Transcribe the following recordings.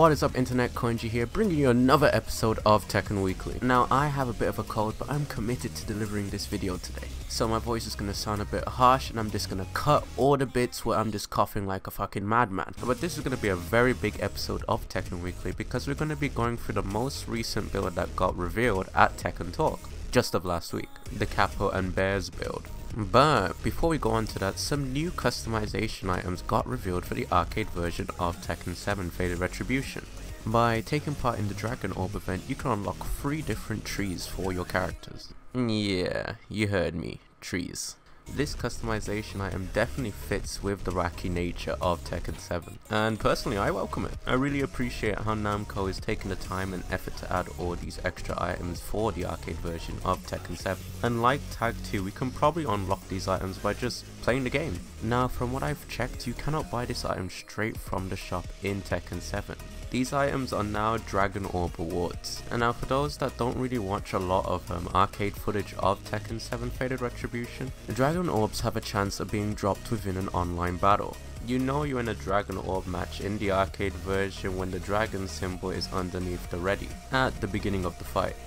What is up, internet? Konji here, bringing you another episode of Tekken Weekly. Now, I have a bit of a cold, but I'm committed to delivering this video today. So my voice is gonna sound a bit harsh, and I'm just gonna cut all the bits where I'm just coughing like a fucking madman. But this is gonna be a very big episode of Tekken Weekly because we're gonna be going through the most recent build that got revealed at TekkenTalk, just of last week, the Capo and Bears build. But before we go on to that, some new customization items got revealed for the arcade version of Tekken 7 Fated Retribution. By taking part in the Dragon Orb event, you can unlock 3 different trees for your characters. Yeah, you heard me, trees. This customization item definitely fits with the wacky nature of Tekken 7, and personally I welcome it. I really appreciate how Namco is taking the time and effort to add all these extra items for the arcade version of Tekken 7. And like Tag 2, we can probably unlock these items by just playing the game. Now, from what I've checked, you cannot buy this item straight from the shop in Tekken 7. These items are now Dragon Orb rewards. And now for those that don't really watch a lot of arcade footage of Tekken 7 Fated Retribution, the Dragon Orbs have a chance of being dropped within an online battle. You know you're in a Dragon Orb match in the arcade version when the dragon symbol is underneath the ready, at the beginning of the fight.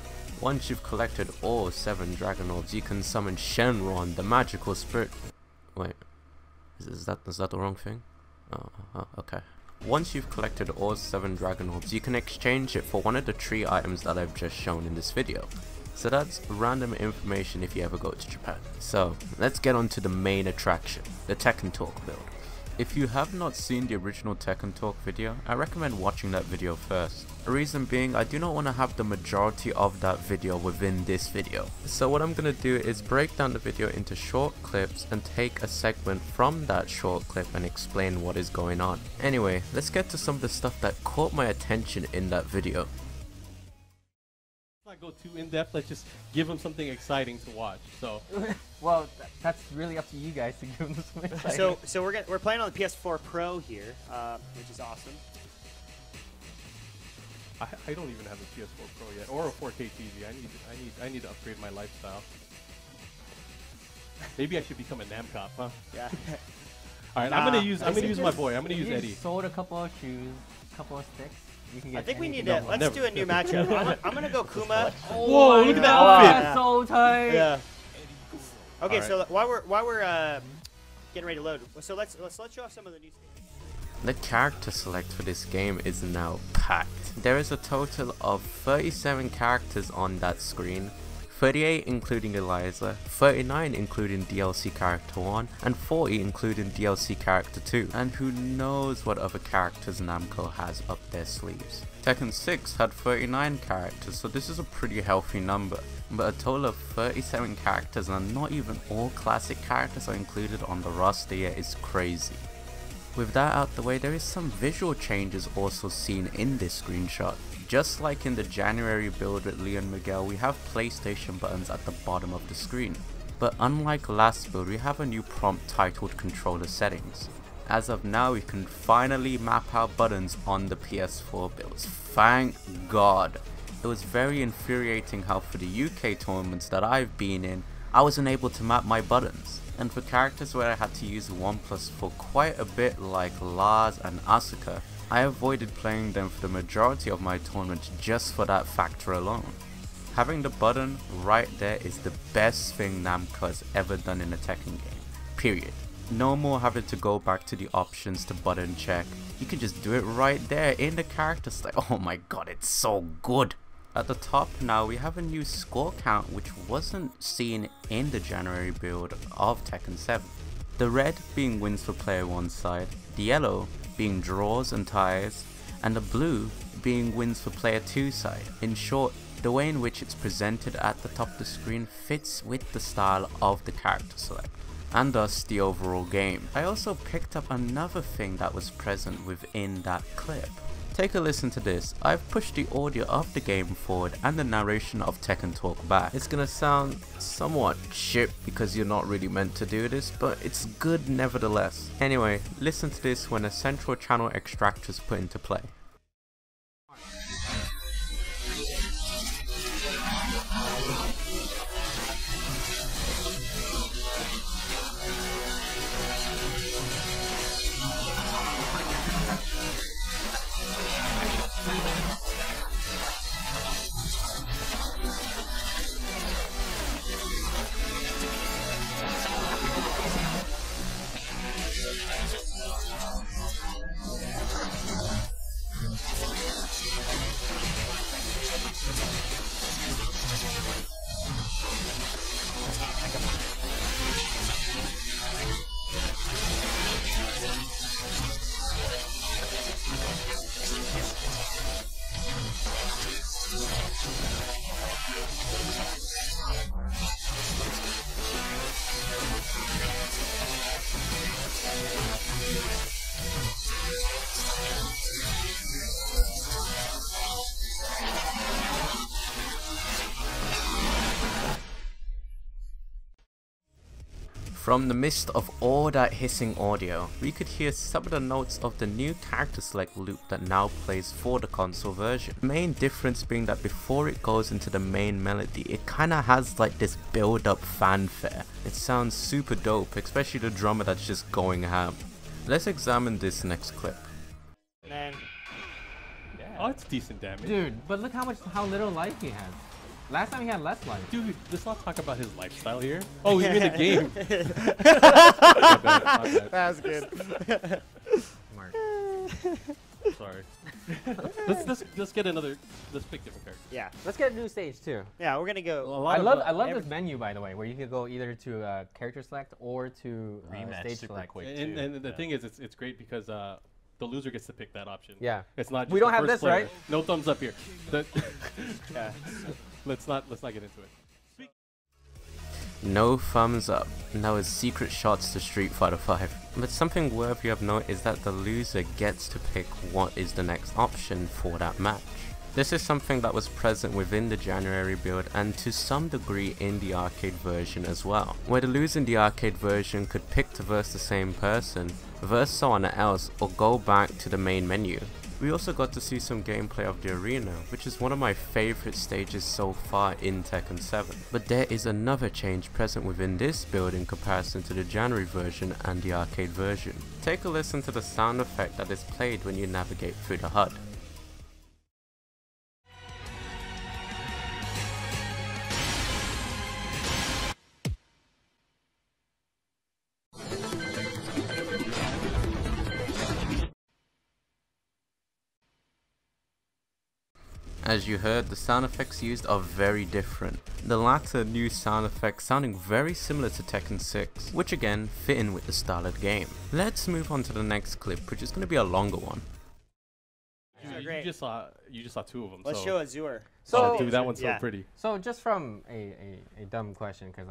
Once you've collected all 7 Dragon Orbs, you can summon Shenron, the magical spirit. Wait, is that the wrong thing? Oh, okay. Once you've collected all 7 Dragon Orbs, you can exchange it for one of the 3 items that I've just shown in this video. So that's random information if you ever go to Japan. So let's get on to the main attraction, the TekkenTalk build. If you have not seen the original TekkenTalk video, I recommend watching that video first. The reason being, I do not want to have the majority of that video within this video. So what I'm going to do is break down the video into short clips and take a segment from that short clip and explain what is going on. Anyway, let's get to some of the stuff that caught my attention in that video. Not go too in depth. Let's just give them something exciting to watch. So, well, that's really up to you guys to give them something exciting. So we're playing on the PS4 Pro here, which is awesome. I don't even have a PS4 Pro yet, or a 4K TV. I need to upgrade my lifestyle. Maybe I should become a Nam cop, huh? Yeah. All right, I'm gonna use my boy. I'm gonna use Eddie. Sold a couple of shoes, a couple of sticks. I think we need to let's do a new matchup. I'm gonna go Kuma. Whoa! Look at that outfit. That's so tight. Yeah. Okay, right. so while we're getting ready to load, so let's show off some of the new stuff. The character select for this game is now packed. There is a total of 37 characters on that screen, 38 including Eliza, 39 including DLC character 1, and 40 including DLC character 2. And who knows what other characters Namco has up their sleeves. Tekken 6 had 39 characters, so this is a pretty healthy number. But a total of 37 characters, and not even all classic characters are included on the roster yet, is crazy. With that out the way, there is some visual changes also seen in this screenshot. Just like in the January build with Leon Miguel, we have PlayStation buttons at the bottom of the screen. But unlike last build, we have a new prompt titled controller settings. As of now, we can finally map out buttons on the PS4 builds. Thank God. It was very infuriating how for the UK tournaments that I've been in, I wasn't able to map my buttons. And for characters where I had to use 1+ for quite a bit like Lars and Asuka, I avoided playing them for the majority of my tournaments just for that factor alone. Having the button right there is the best thing Namco has ever done in a Tekken game, period. No more having to go back to the options to button check, you can just do it right there in the character style. Oh my god, it's so good! At the top now, we have a new score count which wasn't seen in the January build of Tekken 7. The red being wins for player 1 side, the yellow being draws and ties, and the blue being wins for player 2 side. In short, the way in which it's presented at the top of the screen fits with the style of the character select, and thus the overall game. I also picked up another thing that was present within that clip. Take a listen to this. I've pushed the audio of the game forward and the narration of TekkenTalk back. It's gonna sound somewhat shit because you're not really meant to do this, but it's good nevertheless. Anyway, listen to this when a central channel extractor is put into play. From the midst of all that hissing audio, we could hear some of the notes of the new character select loop that now plays for the console version. The main difference being that before it goes into the main melody, it kinda has like this build up fanfare. It sounds super dope, especially the drummer that's just going ham. Let's examine this next clip. Man. Oh, it's decent damage. Dude, but look how little life he has. Last time he had less life. Dude, let's not talk about his lifestyle here. Oh, he's in the game. My bad. That was good. Mark. Sorry. let's get another. Let's pick different characters. Yeah. Let's get a new stage too. Yeah, we're gonna go. I love this menu, by the way, where you can go either to character select or to stage super select. quick. And the thing is, it's great because the loser gets to pick that option. Yeah. It's not. Just We don't the have first this, player. right? No thumbs up here. Yeah. Let's not get into it. No thumbs up. Now it's secret shots to Street Fighter V. But something worthy of note is that the loser gets to pick what is the next option for that match. This is something that was present within the January build and to some degree in the arcade version as well, where the loser in the arcade version could pick to verse the same person, verse someone else, or go back to the main menu. We also got to see some gameplay of the arena, which is one of my favorite stages so far in Tekken 7. But there is another change present within this build in comparison to the January version and the arcade version. Take a listen to the sound effect that is played when you navigate through the HUD. As you heard, the sound effects used are very different. The latter new sound effects sounding very similar to Tekken 6, which again fit in with the style of the game. Let's move on to the next clip, which is going to be a longer one. You just saw two of them. Let's so. show Azure. So, dude, that one's so yeah. pretty. So just from a dumb question, because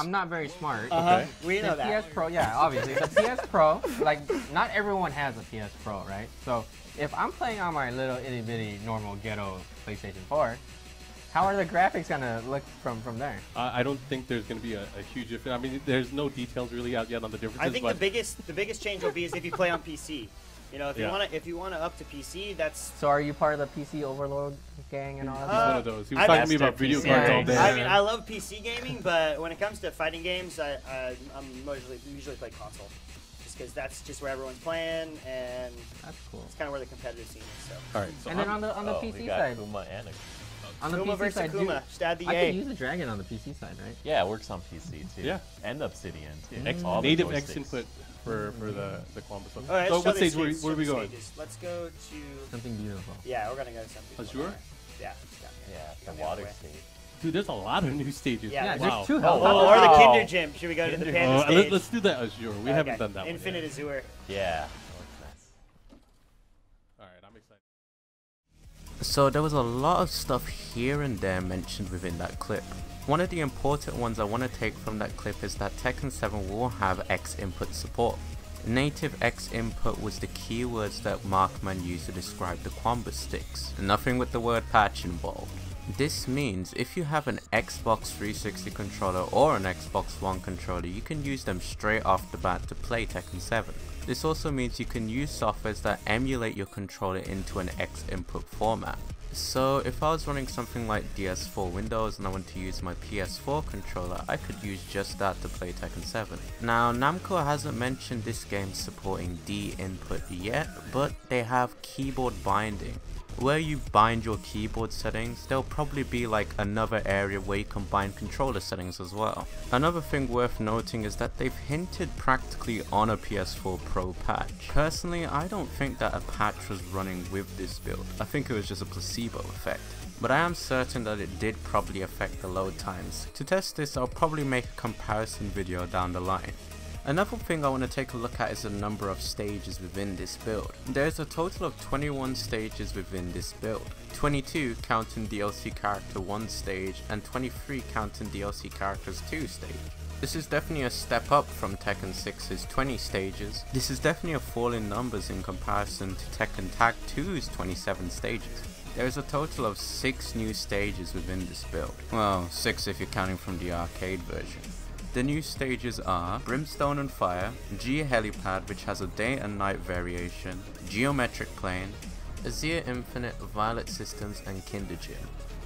I'm not very smart. Okay. We know The that. PS Pro, yeah, obviously. The PS Pro, like, not everyone has a PS Pro, right? So if I'm playing on my little itty bitty normal ghetto PlayStation 4, how are the graphics gonna look from there? I don't think there's going to be a huge difference. I mean, there's no details really out yet on the differences. I think the biggest change will be is if you play on PC. You know, if you wanna up to PC, that's. So are you part of the PC overload gang and all He's that? one of those. He was talking to me about video cards all day. I mean, I love PC gaming, but when it comes to fighting games, I'm usually play console, just because that's just where everyone's playing, and That's cool. it's kind of where the competitive scene is. So. All right. So And then on the we PC got side, Kuma and a, on the Kuma PC versus side, Kuma, just add the I A. could use the dragon on the PC side, right? yeah, it works on PC too. Yeah. And Obsidian too. X, All the native joysticks. X input for the Columbus one. All right, So let's what show stage? these Where are we show going? these stages. Let's go to. Something beautiful. Yeah, we're gonna go to something. Azure? Yeah. Yeah, the Coming our water way. stage. Dude, there's a lot of new stages. Yeah, Yeah, wow. there's two Oh, hell. wow. Or the Kinder Gym. Should we go to the Kinder Panda Gym. stage? Let's do that Azure. We haven't done that one. Infinite Yet. Azure. Yeah, that looks nice. All right, I'm excited. So there was a lot of stuff here and there mentioned within that clip. One of the important ones I want to take from that clip is that Tekken 7 will have X input support. Native X input was the keywords that Markman used to describe the combo sticks, nothing with the word patch involved. This means if you have an Xbox 360 controller or an Xbox One controller, you can use them straight off the bat to play Tekken 7. This also means you can use softwares that emulate your controller into an X input format. So if I was running something like DS4 Windows and I want to use my PS4 controller, I could use just that to play Tekken 7. Now Namco hasn't mentioned this game supporting D input yet, but they have keyboard binding. Where you bind your keyboard settings, there'll probably be like another area where you combine controller settings as well. Another thing worth noting is that they've hinted practically on a PS4 Pro patch. Personally, I don't think that a patch was running with this build. I think it was just a placebo effect. But I am certain that it did probably affect the load times. To test this, I'll probably make a comparison video down the line. Another thing I want to take a look at is the number of stages within this build. There's a total of 21 stages within this build, 22 counting DLC character 1 stage and 23 counting DLC characters 2 stage. This is definitely a step up from Tekken 6's 20 stages. This is definitely a fall in numbers in comparison to Tekken Tag 2's 27 stages. There is a total of 6 new stages within this build. Well, 6 if you're counting from the arcade version. The new stages are Brimstone and Fire, G Helipad which has a day and night variation, Geometric Plane, Azir Infinite, Violet Systems and Kinder Gym.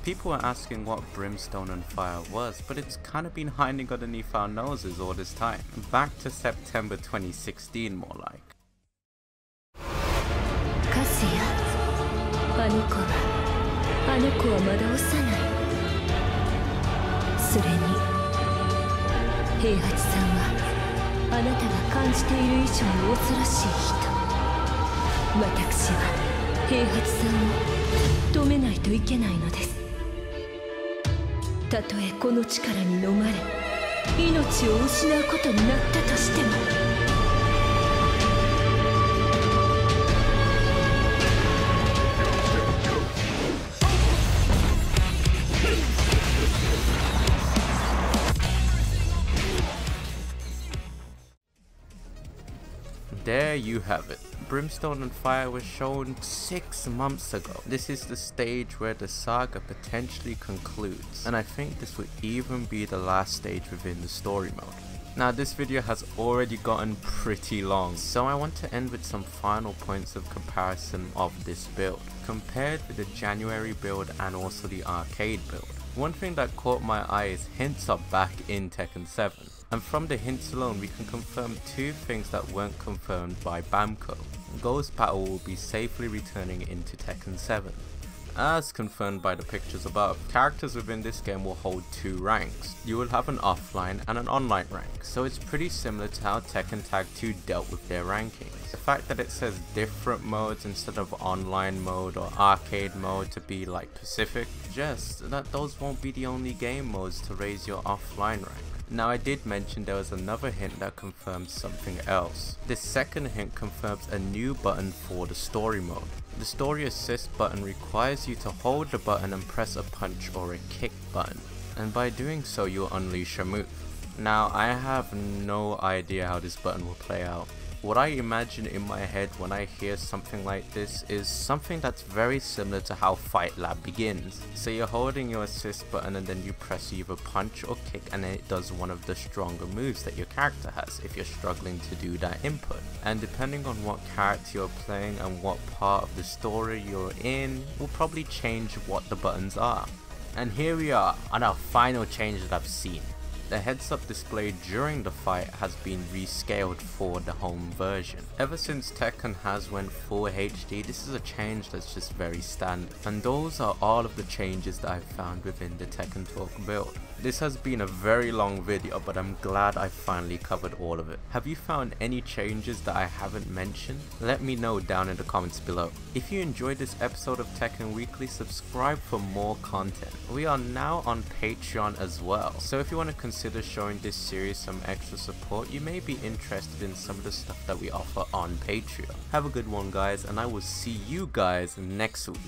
People were asking what Brimstone and Fire was, but it's kind of been hiding underneath our noses all this time. Back to September 2016 more like. カスヤ、あの子はまだ幼い。それに平八さんはあなたが感じている以上に恐ろしい人。私は平八さんを止めないといけないのです。たとえこの力に飲まれ命を失うことになったとしても。There you have it. Brimstone and Fire was shown 6 months ago. This is the stage where the saga potentially concludes, and I think this would even be the last stage within the story mode. Now this video has already gotten pretty long, so I want to end with some final points of comparison of this build, compared with the January build and also the arcade build. One thing that caught my eye is hints are back in Tekken 7. And from the hints alone we can confirm 2 things that weren't confirmed by Bamco. Ghost Battle will be safely returning into Tekken 7. As confirmed by the pictures above, characters within this game will hold 2 ranks. You will have an offline and an online rank, so it's pretty similar to how Tekken Tag 2 dealt with their rankings. The fact that it says different modes instead of online mode or arcade mode to be like Pacific, suggests that those won't be the only game modes to raise your offline rank. Now I did mention there was another hint that confirmed something else. This second hint confirms a new button for the story mode. The story assist button requires you to hold the button and press a punch or a kick button, and by doing so you'll unleash a move. Now I have no idea how this button will play out. What I imagine in my head when I hear something like this is something that's very similar to how Fight Lab begins. So you're holding your assist button and then you press either punch or kick and then it does one of the stronger moves that your character has if you're struggling to do that input. And depending on what character you're playing and what part of the story you're in will probably change what the buttons are. And here we are on our final change that I've seen. The heads-up display during the fight has been rescaled for the home version. Ever since Tekken has went full HD, this is a change that's just very standard. And those are all of the changes that I've found within the TekkenTalk build. This has been a very long video, but I'm glad I finally covered all of it. Have you found any changes that I haven't mentioned? Let me know down in the comments below. If you enjoyed this episode of Tekken Weekly, subscribe for more content. We are now on Patreon as well, so if you want to consider showing this series some extra support, you may be interested in some of the stuff that we offer on Patreon. Have a good one guys, and I will see you guys next week.